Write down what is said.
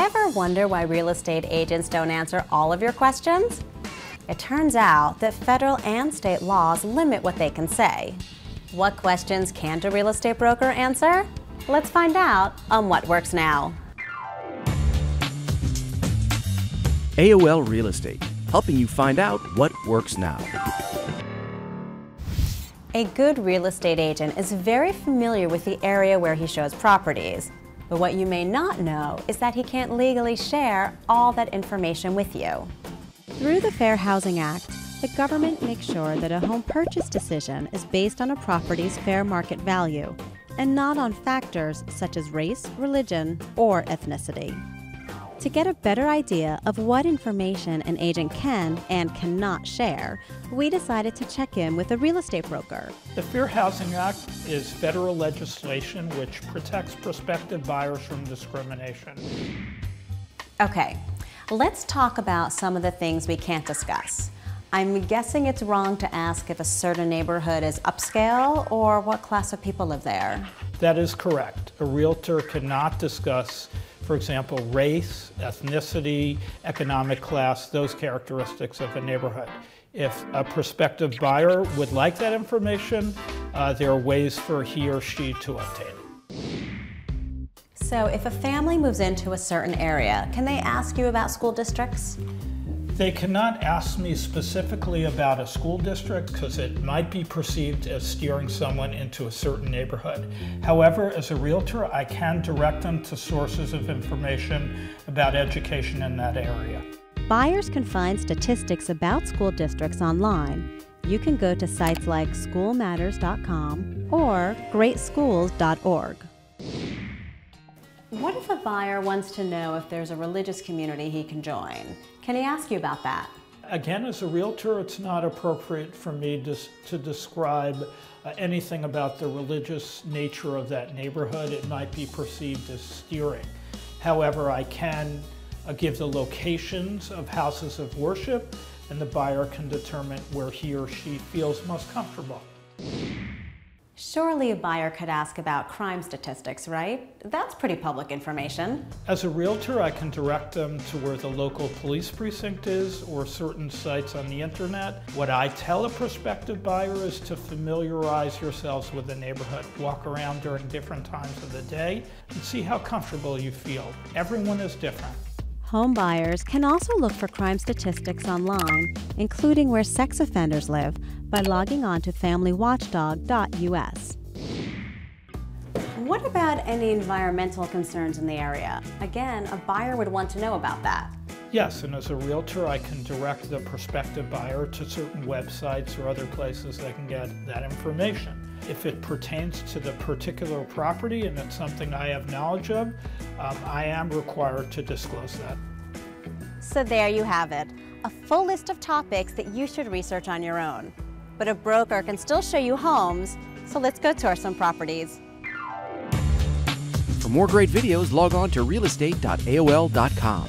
Ever wonder why real estate agents don't answer all of your questions? It turns out that federal and state laws limit what they can say. What questions can't a real estate broker answer? Let's find out on What Works Now. AOL Real Estate, helping you find out what works now. A good real estate agent is very familiar with the area where he shows properties. But what you may not know is that he can't legally share all that information with you. Through the Fair Housing Act, the government makes sure that a home purchase decision is based on a property's fair market value and not on factors such as race, religion, or ethnicity. To get a better idea of what information an agent can and cannot share, we decided to check in with a real estate broker. The Fair Housing Act is federal legislation which protects prospective buyers from discrimination. Okay, let's talk about some of the things we can't discuss. I'm guessing it's wrong to ask if a certain neighborhood is upscale or what class of people live there. That is correct. A realtor cannot discuss, for example, race, ethnicity, economic class, those characteristics of a neighborhood. If a prospective buyer would like that information, there are ways for he or she to obtain it. So if a family moves into a certain area, can they ask you about school districts? They cannot ask me specifically about a school district because it might be perceived as steering someone into a certain neighborhood. However, as a realtor, I can direct them to sources of information about education in that area. Buyers can find statistics about school districts online. You can go to sites like schoolmatters.com or greatschools.org. What if a buyer wants to know if there's a religious community he can join? Can he ask you about that? Again, as a realtor, it's not appropriate for me to describe anything about the religious nature of that neighborhood. It might be perceived as steering. However, I can give the locations of houses of worship, and the buyer can determine where he or she feels most comfortable. Surely a buyer could ask about crime statistics, right? That's pretty public information. As a realtor, I can direct them to where the local police precinct is or certain sites on the internet. What I tell a prospective buyer is to familiarize yourselves with the neighborhood. Walk around during different times of the day and see how comfortable you feel. Everyone is different. Home buyers can also look for crime statistics online, including where sex offenders live, by logging on to familywatchdog.us. What about any environmental concerns in the area? Again, a buyer would want to know about that. Yes, and as a realtor, I can direct the prospective buyer to certain websites or other places they can get that information. If it pertains to the particular property and it's something I have knowledge of, I am required to disclose that. So there you have it, a full list of topics that you should research on your own. But a broker can still show you homes, so let's go tour some properties. For more great videos, log on to realestate.aol.com.